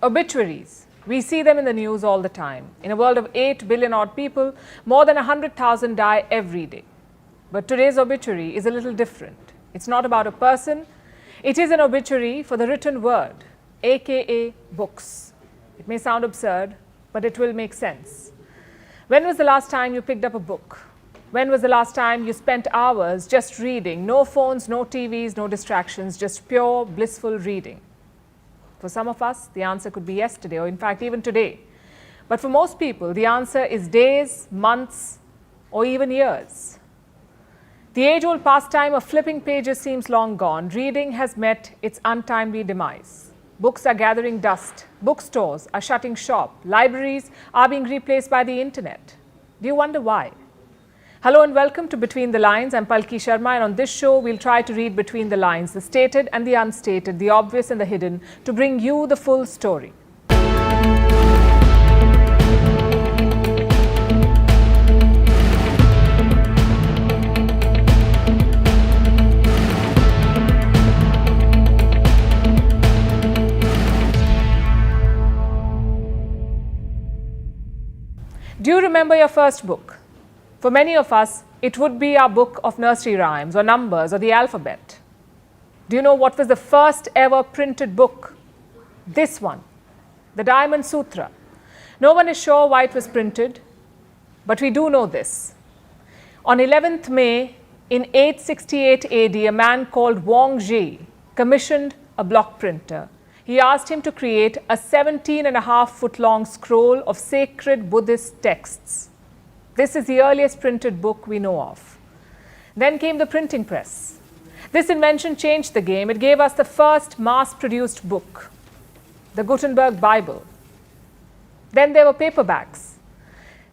Obituaries. We see them in the news all the time. In a world of 8 billion odd people, more than 100,000 die every day. But today's obituary is a little different. It's not about a person. It is an obituary for the written word, aka books. It may sound absurd, but it will make sense. When was the last time you picked up a book? When was the last time you spent hours just reading? No phones, no TVs, no distractions, just pure, blissful reading. For some of us, the answer could be yesterday, or in fact, even today. But for most people, the answer is days, months, or even years. The age-old pastime of flipping pages seems long gone. Reading has met its untimely demise. Books are gathering dust. Bookstores are shutting shop. Libraries are being replaced by the internet. Do you wonder why? Hello and welcome to Between the Lines. I'm Palki Sharma, and on this show we'll try to read between the lines, the stated and the unstated, the obvious and the hidden, to bring you the full story. Do you remember your first book? For many of us, it would be our book of nursery rhymes or numbers or the alphabet. Do you know what was the first ever printed book? This one, the Diamond Sutra. No one is sure why it was printed, but we do know this. On 11th May in 868 AD, a man called Wang Zhi commissioned a block printer. He asked him to create a 17.5-foot long scroll of sacred Buddhist texts. This is the earliest printed book we know of. Then came the printing press. This invention changed the game. It gave us the first mass-produced book, the Gutenberg Bible. Then there were paperbacks.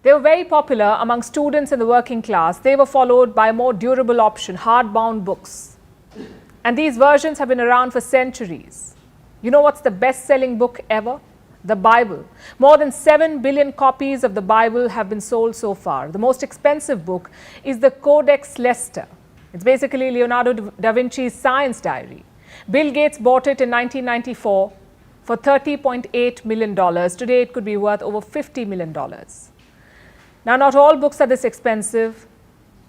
They were very popular among students in the working class. They were followed by a more durable option, hardbound books. And these versions have been around for centuries. You know what's the best-selling book ever? The Bible. More than 7 billion copies of the Bible have been sold so far. The most expensive book is the Codex Leicester. It's basically Leonardo da Vinci's science diary. Bill Gates bought it in 1994 for $30.8 million. Today it could be worth over $50 million. Now, not all books are this expensive,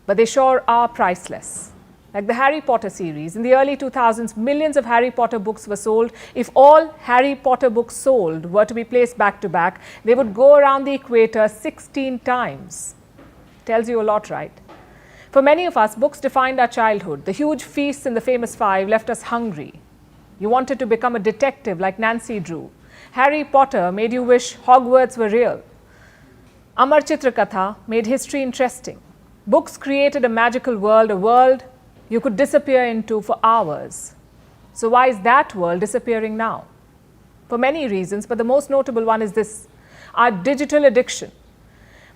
but they sure are priceless. Like the Harry Potter series. In the early 2000s, millions of Harry Potter books were sold. If all Harry Potter books sold were to be placed back to back, they would go around the equator 16 times. Tells you a lot, right? For many of us, books defined our childhood. The huge feasts in the famous five left us hungry. You wanted to become a detective like Nancy Drew. Harry Potter made you wish Hogwarts were real. Amar Chitra Katha made history interesting. Books created a magical world, a world you could disappear into for hours. So why is that world disappearing now? For many reasons, but the most notable one is this: our digital addiction.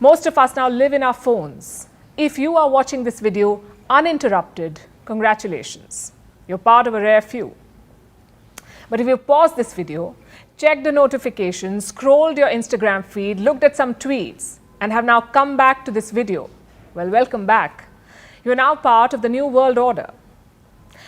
Most of us now live in our phones. If you are watching this video uninterrupted, congratulations. You're part of a rare few. But if you paused this video, checked the notifications, scrolled your Instagram feed, looked at some tweets, and have now come back to this video, well, welcome back. You are now part of the new world order,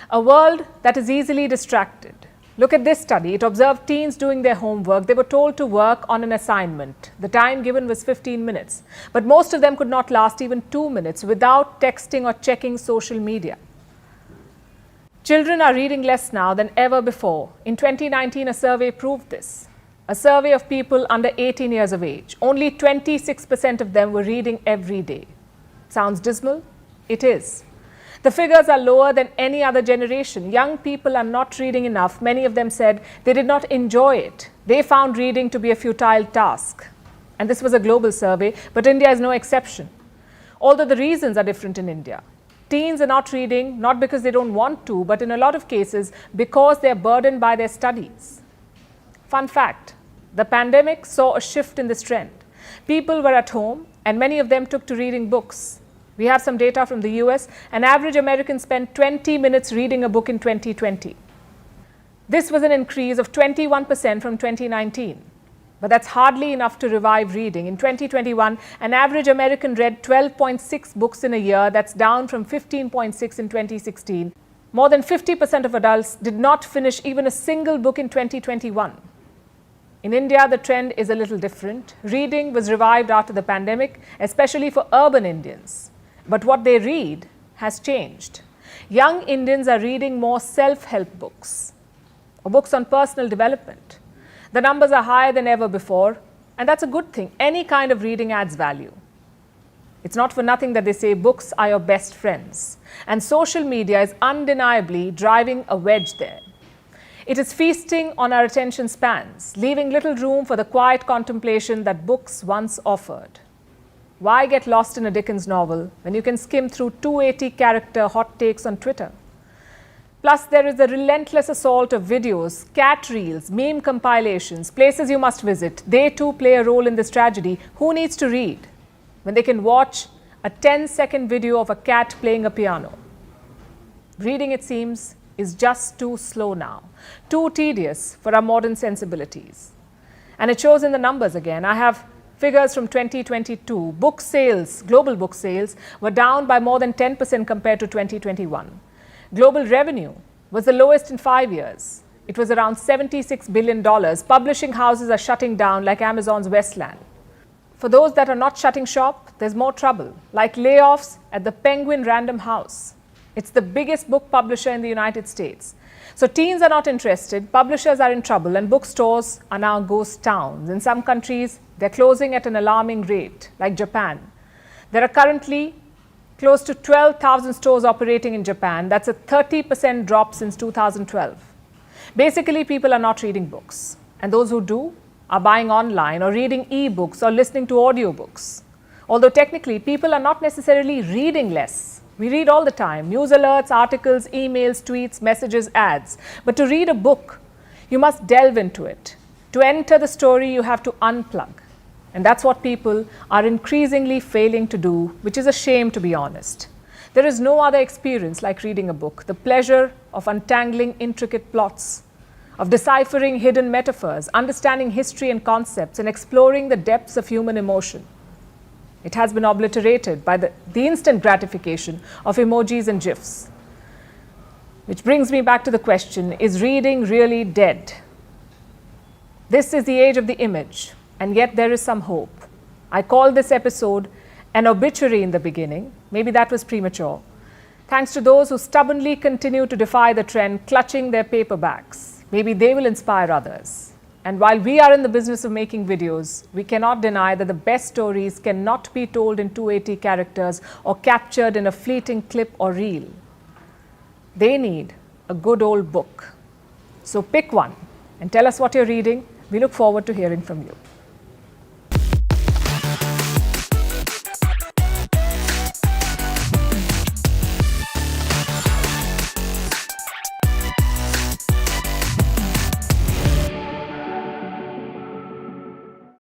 a world that is easily distracted. Look at this study. It observed teens doing their homework. They were told to work on an assignment. The time given was 15 minutes, but most of them could not last even 2 minutes without texting or checking social media. Children are reading less now than ever before. In 2019, a survey proved this. A survey of people under 18 years of age. Only 26% of them were reading every day. Sounds dismal? It is. The figures are lower than any other generation. Young people are not reading enough. Many of them said they did not enjoy it. They found reading to be a futile task. And this was a global survey, but India is no exception. Although the reasons are different in India. Teens are not reading, not because they don't want to, but in a lot of cases, because they are burdened by their studies. Fun fact, the pandemic saw a shift in this trend. People were at home, and many of them took to reading books. We have some data from the US. An average American spent 20 minutes reading a book in 2020. This was an increase of 21% from 2019. But that's hardly enough to revive reading. In 2021, an average American read 12.6 books in a year. That's down from 15.6 in 2016. More than 50% of adults did not finish even a single book in 2021. In India, the trend is a little different. Reading was revived after the pandemic, especially for urban Indians. But what they read has changed. Young Indians are reading more self-help books or books on personal development. The numbers are higher than ever before, and that's a good thing. Any kind of reading adds value. It's not for nothing that they say books are your best friends. And social media is undeniably driving a wedge there. It is feasting on our attention spans, leaving little room for the quiet contemplation that books once offered. Why get lost in a Dickens novel when you can skim through 280-character hot takes on Twitter? Plus, there is the relentless assault of videos, cat reels, meme compilations, places you must visit. They too play a role in this tragedy. Who needs to read when they can watch a 10-second video of a cat playing a piano? Reading, it seems, is just too slow now, too tedious for our modern sensibilities. And it shows in the numbers again. I have figures from 2022. Book sales, global book sales, were down by more than 10% compared to 2021. Global revenue was the lowest in 5 years. It was around $76 billion. Publishing houses are shutting down like Amazon's Westland. For those that are not shutting shop, there's more trouble, like layoffs at the Penguin Random House. It's the biggest book publisher in the United States. So teens are not interested, publishers are in trouble, and bookstores are now ghost towns. In some countries, they're closing at an alarming rate, like Japan. There are currently close to 12,000 stores operating in Japan. That's a 30% drop since 2012. Basically, people are not reading books. And those who do are buying online or reading e-books or listening to audiobooks. Although technically, people are not necessarily reading less. We read all the time, news alerts, articles, emails, tweets, messages, ads. But to read a book, you must delve into it. To enter the story, you have to unplug. And that's what people are increasingly failing to do, which is a shame, to be honest. There is no other experience like reading a book. The pleasure of untangling intricate plots, of deciphering hidden metaphors, understanding history and concepts, and exploring the depths of human emotion. It has been obliterated by the instant gratification of emojis and GIFs. Which brings me back to the question, is reading really dead? This is the age of the image, and yet there is some hope. I called this episode an obituary in the beginning. Maybe that was premature. Thanks to those who stubbornly continue to defy the trend, clutching their paperbacks. Maybe they will inspire others. And while we are in the business of making videos, we cannot deny that the best stories cannot be told in 280 characters or captured in a fleeting clip or reel. They need a good old book. So pick one and tell us what you're reading. We look forward to hearing from you.